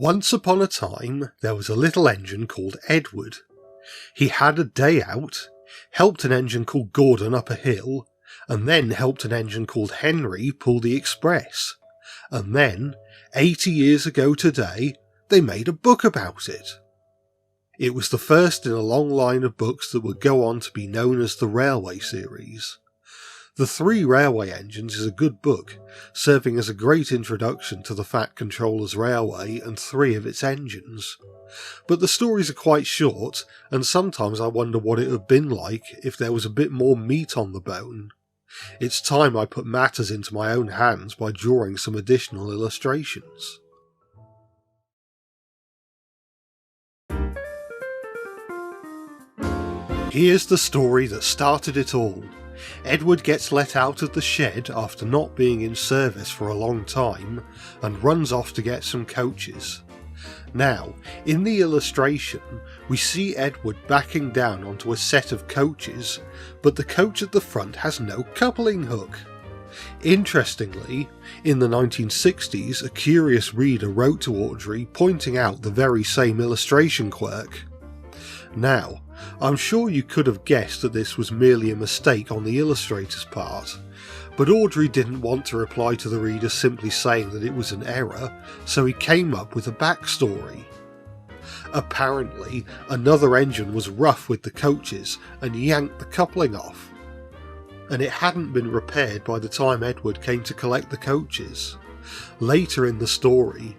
Once upon a time, there was a little engine called Edward. He had a day out, helped an engine called Gordon up a hill, and then helped an engine called Henry pull the express. And then, 80 years ago today, they made a book about it. It was the first in a long line of books that would go on to be known as the Railway series. The Three Railway Engines is a good book, serving as a great introduction to the Fat Controller's Railway and three of its engines. But the stories are quite short, and sometimes I wonder what it would have been like if there was a bit more meat on the bone. It's time I put matters into my own hands by drawing some additional illustrations. Here's the story that started it all. Edward gets let out of the shed after not being in service for a long time and runs off to get some coaches. Now, in the illustration, we see Edward backing down onto a set of coaches, but the coach at the front has no coupling hook. Interestingly, in the 1960s, a curious reader wrote to Audrey pointing out the very same illustration quirk. Now, I'm sure you could have guessed that this was merely a mistake on the illustrator's part, but Audrey didn't want to reply to the reader simply saying that it was an error, so he came up with a backstory. Apparently, another engine was rough with the coaches and yanked the coupling off, and it hadn't been repaired by the time Edward came to collect the coaches. Later in the story,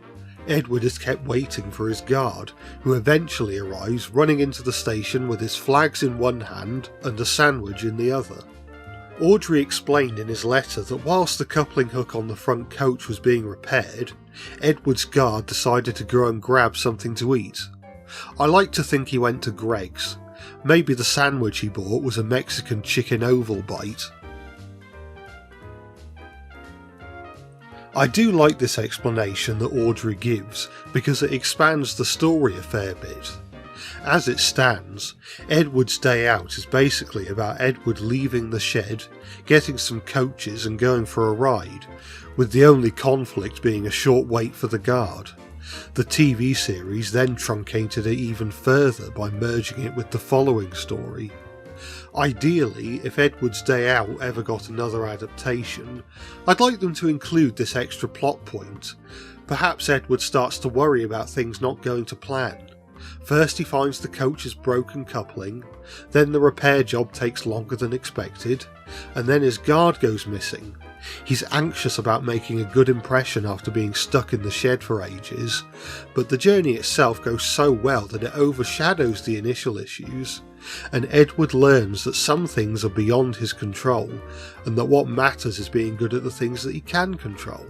Edward is kept waiting for his guard, who eventually arrives running into the station with his flags in one hand and a sandwich in the other. Audrey explained in his letter that whilst the coupling hook on the front coach was being repaired, Edward's guard decided to go and grab something to eat. I like to think he went to Greg's. Maybe the sandwich he bought was a Mexican chicken oval bite. I do like this explanation that Audrey gives because it expands the story a fair bit. As it stands, Edward's day out is basically about Edward leaving the shed, getting some coaches and going for a ride, with the only conflict being a short wait for the guard. The TV series then truncated it even further by merging it with the following story. Ideally, if Edward's Day Out ever got another adaptation, I'd like them to include this extra plot point. Perhaps Edward starts to worry about things not going to plan. First he finds the coach's broken coupling, then the repair job takes longer than expected, and then his guard goes missing. He's anxious about making a good impression after being stuck in the shed for ages, but the journey itself goes so well that it overshadows the initial issues, and Edward learns that some things are beyond his control, and that what matters is being good at the things that he can control.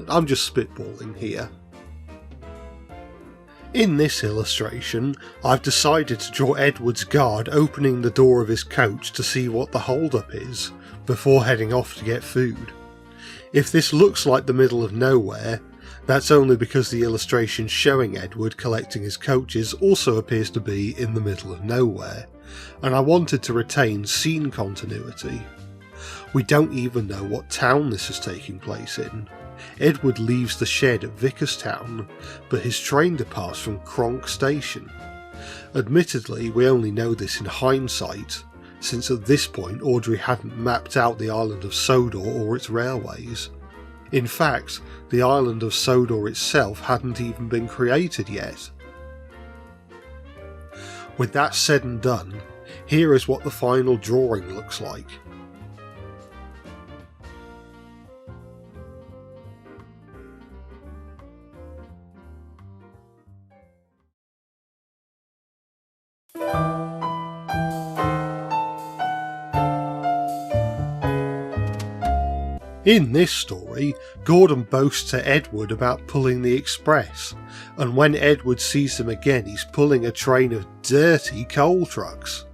I'm just spitballing here. In this illustration, I've decided to draw Edward's guard opening the door of his coach to see what the hold-up is, before heading off to get food. If this looks like the middle of nowhere, that's only because the illustration showing Edward collecting his coaches also appears to be in the middle of nowhere, and I wanted to retain scene continuity. We don't even know what town this is taking place in. Edward leaves the shed at Vickerstown, but his train departs from Cronk Station. Admittedly, we only know this in hindsight, since at this point Audrey hadn't mapped out the island of Sodor or its railways. In fact, the island of Sodor itself hadn't even been created yet. With that said and done, here is what the final drawing looks like. In this story, Gordon boasts to Edward about pulling the express, and when Edward sees them again he's pulling a train of dirty coal trucks.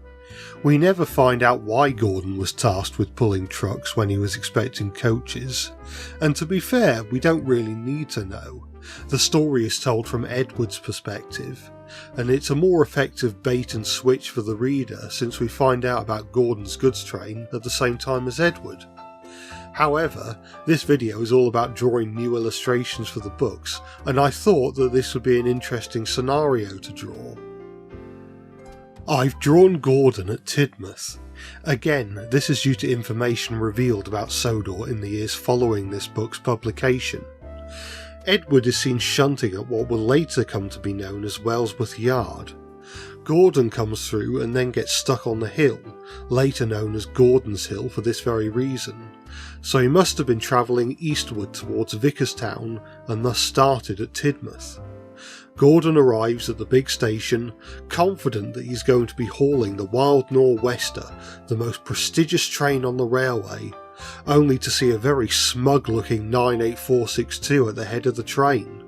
We never find out why Gordon was tasked with pulling trucks when he was expecting coaches, and to be fair, we don't really need to know. The story is told from Edward's perspective, and it's a more effective bait and switch for the reader since we find out about Gordon's goods train at the same time as Edward. However, this video is all about drawing new illustrations for the books, and I thought that this would be an interesting scenario to draw. I've drawn Gordon at Tidmouth. Again, this is due to information revealed about Sodor in the years following this book's publication. Edward is seen shunting at what will later come to be known as Wellsworth Yard. Gordon comes through and then gets stuck on the hill, later known as Gordon's Hill for this very reason, so he must have been travelling eastward towards Vickerstown and thus started at Tidmouth. Gordon arrives at the big station, confident that he's going to be hauling the Wild Nor'Wester, the most prestigious train on the railway, only to see a very smug-looking 98462 at the head of the train.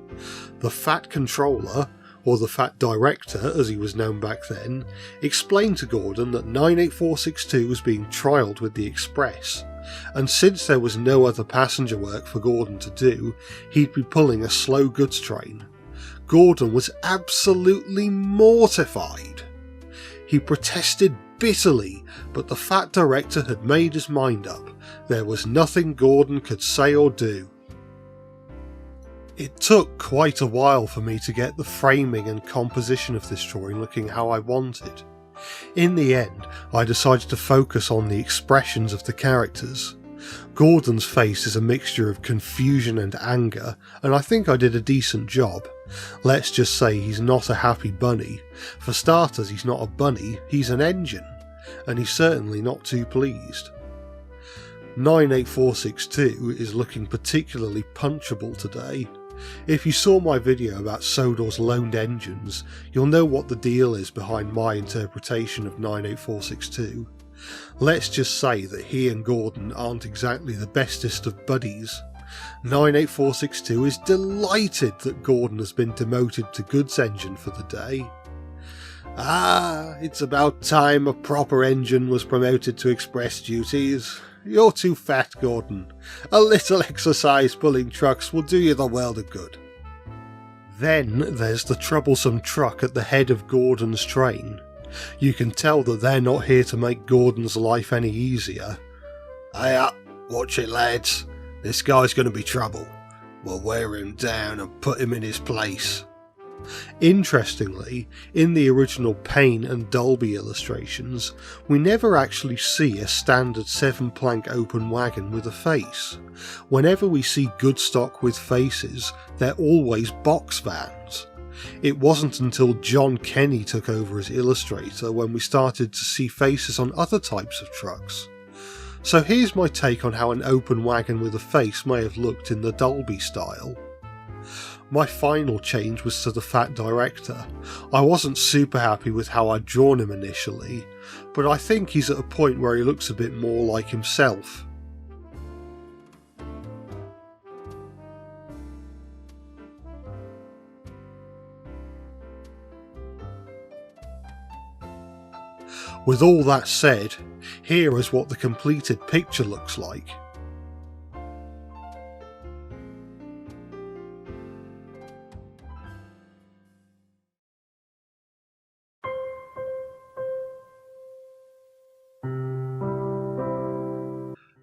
The Fat Controller, or the Fat Director as he was known back then, explained to Gordon that 98462 was being trialled with the Express, and since there was no other passenger work for Gordon to do, he'd be pulling a slow goods train. Gordon was absolutely mortified. He protested bitterly, but the Fat Director had made his mind up. There was nothing Gordon could say or do. It took quite a while for me to get the framing and composition of this drawing looking how I wanted. In the end, I decided to focus on the expressions of the characters. Gordon's face is a mixture of confusion and anger, and I think I did a decent job. Let's just say he's not a happy bunny. For starters, he's not a bunny, he's an engine, and he's certainly not too pleased. 98462 is looking particularly punchable today. If you saw my video about Sodor's loaned engines, you'll know what the deal is behind my interpretation of 98462. Let's just say that he and Gordon aren't exactly the bestest of buddies. 98462 is delighted that Gordon has been demoted to goods engine for the day. Ah, it's about time a proper engine was promoted to express duties. You're too fat, Gordon. A little exercise pulling trucks will do you the world of good. Then there's the troublesome truck at the head of Gordon's train. You can tell that they're not here to make Gordon's life any easier. Hey up, watch it lads. This guy's going to be trouble. We'll wear him down and put him in his place. Interestingly, in the original Payne and Dolby illustrations, we never actually see a standard 7-plank open wagon with a face. Whenever we see good stock with faces, they're always box vans. It wasn't until John Kenny took over as illustrator when we started to see faces on other types of trucks. So here's my take on how an open wagon with a face may have looked in the Dolby style. My final change was to the Fat Director. I wasn't super happy with how I'd drawn him initially, but I think he's at a point where he looks a bit more like himself. With all that said, here is what the completed picture looks like.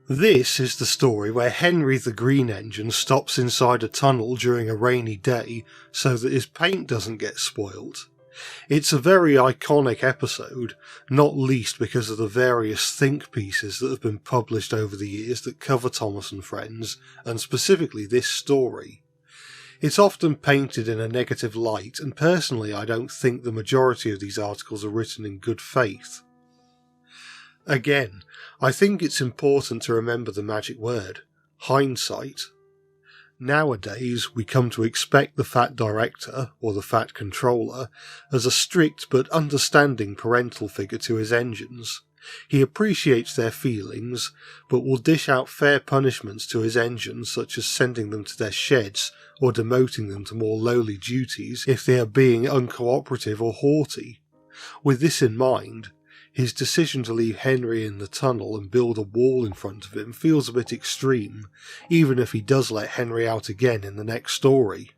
This is the story where Henry the Green Engine stops inside a tunnel during a rainy day so that his paint doesn't get spoiled. It's a very iconic episode, not least because of the various think pieces that have been published over the years that cover Thomas and Friends, and specifically this story. It's often painted in a negative light, and personally I don't think the majority of these articles are written in good faith. Again, I think it's important to remember the magic word, hindsight. Nowadays, we come to expect the Fat Director, or the Fat Controller, as a strict but understanding parental figure to his engines. He appreciates their feelings, but will dish out fair punishments to his engines, such as sending them to their sheds or demoting them to more lowly duties if they are being uncooperative or haughty. With this in mind, his decision to leave Henry in the tunnel and build a wall in front of him feels a bit extreme, even if he does let Henry out again in the next story.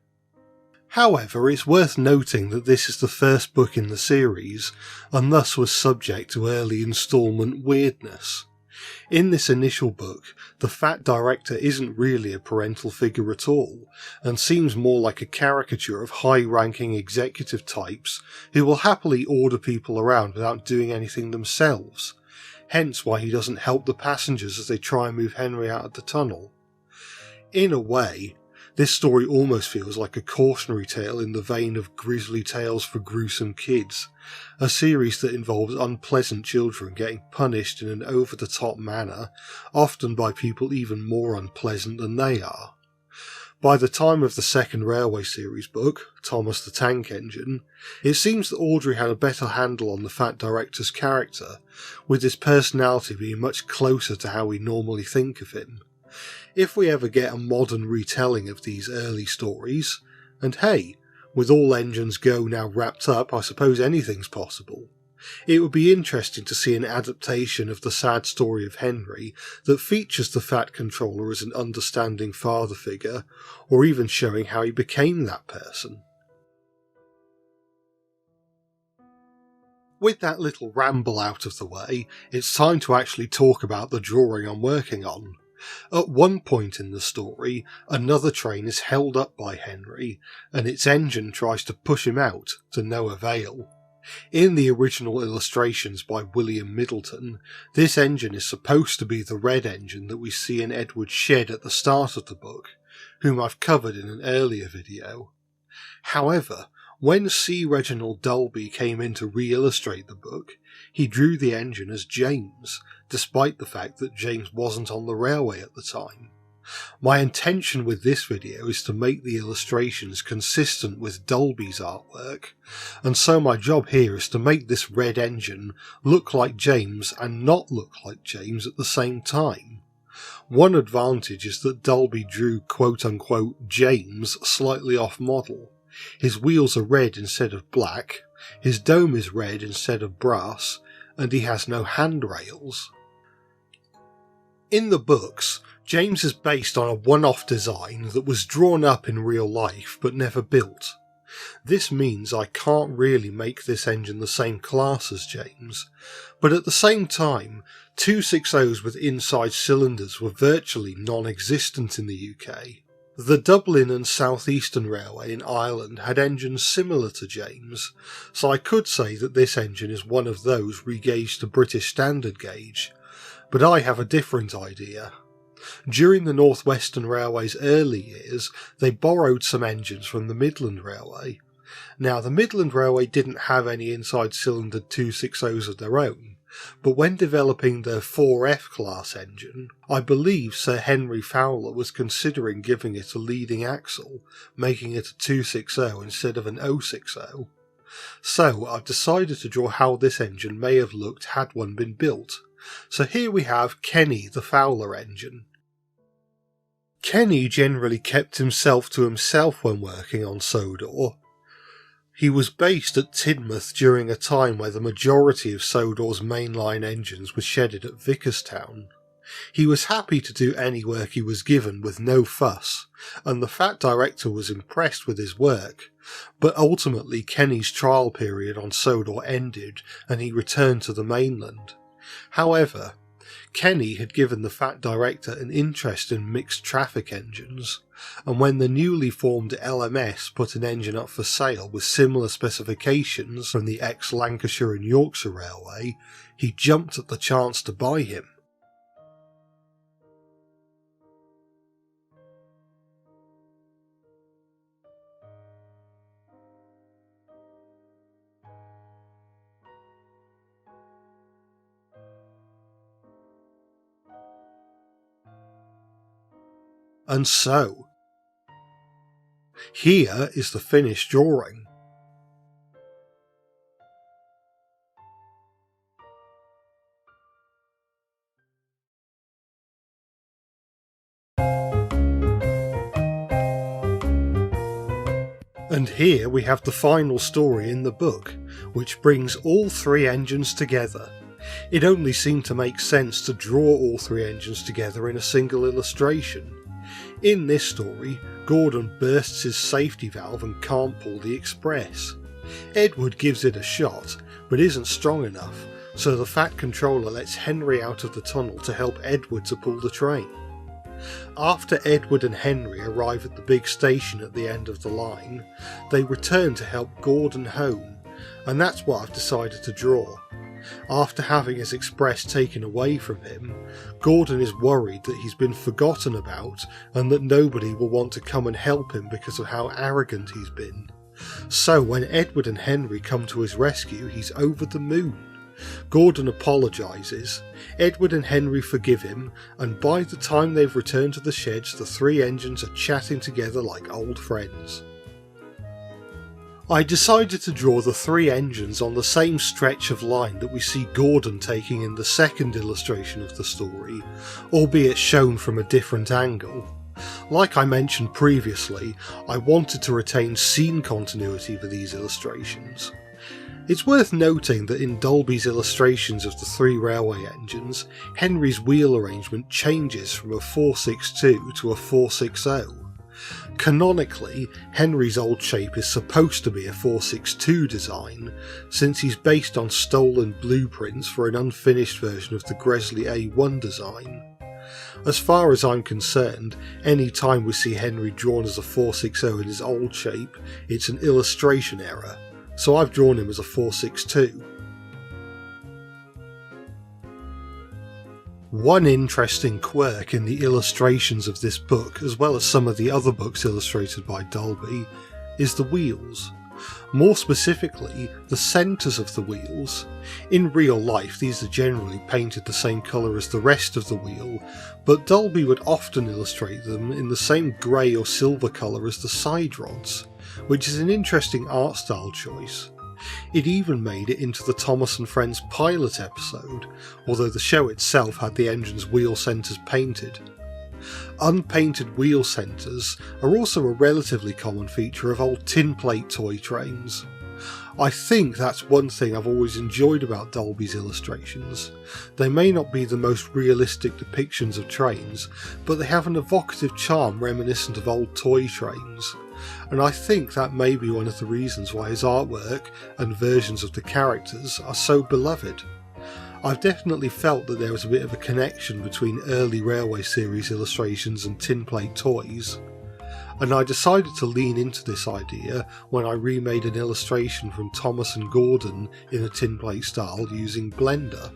However, it's worth noting that this is the first book in the series, and thus was subject to early instalment weirdness. In this initial book, the Fat Director isn't really a parental figure at all, and seems more like a caricature of high-ranking executive types who will happily order people around without doing anything themselves, hence why he doesn't help the passengers as they try and move Henry out of the tunnel. In a way, this story almost feels like a cautionary tale in the vein of Grisly Tales for Gruesome Kids, a series that involves unpleasant children getting punished in an over-the-top manner, often by people even more unpleasant than they are. By the time of the second Railway series book, Thomas the Tank Engine, it seems that Audrey had a better handle on the Fat Director's character, with his personality being much closer to how we normally think of him. If we ever get a modern retelling of these early stories, and hey, with all Engines Go now wrapped up, I suppose anything's possible, it would be interesting to see an adaptation of the sad story of Henry that features the Fat Controller as an understanding father figure, or even showing how he became that person. With that little ramble out of the way, it's time to actually talk about the drawing I'm working on. At one point in the story, another train is held up by Henry, and its engine tries to push him out, to no avail. In the original illustrations by William Middleton, this engine is supposed to be the red engine that we see in Edward's shed at the start of the book, whom I've covered in an earlier video. However, when C. Reginald Dolby came in to re-illustrate the book, he drew the engine as James, despite the fact that James wasn't on the railway at the time. My intention with this video is to make the illustrations consistent with Dolby's artwork, and so my job here is to make this red engine look like James and not look like James at the same time. One advantage is that Dolby drew quote-unquote James slightly off model. His wheels are red instead of black, his dome is red instead of brass, and he has no handrails. In the books, James is based on a one-off design that was drawn up in real life but never built. This means I can't really make this engine the same class as James, but at the same time, 260s with inside cylinders were virtually non-existent in the UK. The Dublin and South Eastern Railway in Ireland had engines similar to James, so I could say that this engine is one of those regauged to British standard gauge, but I have a different idea. During the North Western Railway's early years, they borrowed some engines from the Midland Railway. Now, the Midland Railway didn't have any inside cylindered 260s of their own, but when developing their 4F class engine, I believe Sir Henry Fowler was considering giving it a leading axle, making it a 260 instead of an 060. So I've decided to draw how this engine may have looked had one been built. So here we have Kenny the Fowler engine. Kenny generally kept himself to himself when working on Sodor. He was based at Tidmouth during a time where the majority of Sodor's mainline engines were shedded at Vickerstown. He was happy to do any work he was given with no fuss, and the Fat Director was impressed with his work, but ultimately Kenny's trial period on Sodor ended and he returned to the mainland. However, Kenny had given the Fat Director an interest in mixed traffic engines, and when the newly formed LMS put an engine up for sale with similar specifications from the ex-Lancashire and Yorkshire Railway, he jumped at the chance to buy him. And so, here is the finished drawing. And here we have the final story in the book, which brings all three engines together. It only seemed to make sense to draw all three engines together in a single illustration. In this story, Gordon bursts his safety valve and can't pull the express. Edward gives it a shot, but isn't strong enough, so the Fat Controller lets Henry out of the tunnel to help Edward to pull the train. After Edward and Henry arrive at the big station at the end of the line, they return to help Gordon home, and that's what I've decided to draw. After having his express taken away from him, Gordon is worried that he's been forgotten about and that nobody will want to come and help him because of how arrogant he's been. So when Edward and Henry come to his rescue, he's over the moon. Gordon apologises, Edward and Henry forgive him, and by the time they've returned to the sheds, the three engines are chatting together like old friends. I decided to draw the three engines on the same stretch of line that we see Gordon taking in the second illustration of the story, albeit shown from a different angle. Like I mentioned previously, I wanted to retain scene continuity for these illustrations. It's worth noting that in Dolby's illustrations of the three railway engines, Henry's wheel arrangement changes from a 462 to a 460. Canonically, Henry's old shape is supposed to be a 462 design, since he's based on stolen blueprints for an unfinished version of the Gresley A1 design. As far as I'm concerned, any time we see Henry drawn as a 460 in his old shape, it's an illustration error, so I've drawn him as a 462. One interesting quirk in the illustrations of this book, as well as some of the other books illustrated by Dolby, is the wheels. More specifically, the centres of the wheels. In real life, these are generally painted the same colour as the rest of the wheel, but Dolby would often illustrate them in the same grey or silver colour as the side rods, which is an interesting art style choice. It even made it into the Thomas and Friends pilot episode, although the show itself had the engine's wheel centres painted. Unpainted wheel centres are also a relatively common feature of old tin plate toy trains. I think that's one thing I've always enjoyed about Dolby's illustrations. They may not be the most realistic depictions of trains, but they have an evocative charm reminiscent of old toy trains. And I think that may be one of the reasons why his artwork and versions of the characters are so beloved. I've definitely felt that there was a bit of a connection between early Railway series illustrations and tin plate toys, and I decided to lean into this idea when I remade an illustration from Thomas and Gordon in a tin plate style using Blender.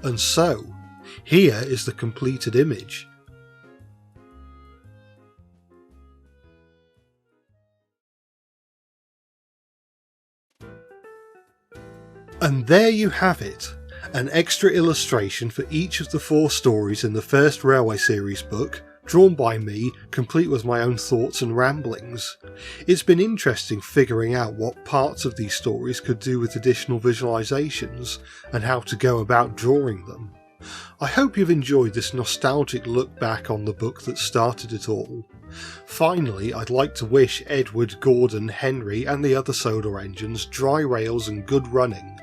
And so, here is the completed image. And there you have it, an extra illustration for each of the 4 stories in the first Railway series book, drawn by me, complete with my own thoughts and ramblings. It's been interesting figuring out what parts of these stories could do with additional visualisations, and how to go about drawing them. I hope you've enjoyed this nostalgic look back on the book that started it all. Finally, I'd like to wish Edward, Gordon, Henry and the other Sodor engines dry rails and good running.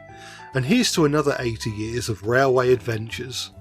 And here's to another 80 years of railway adventures.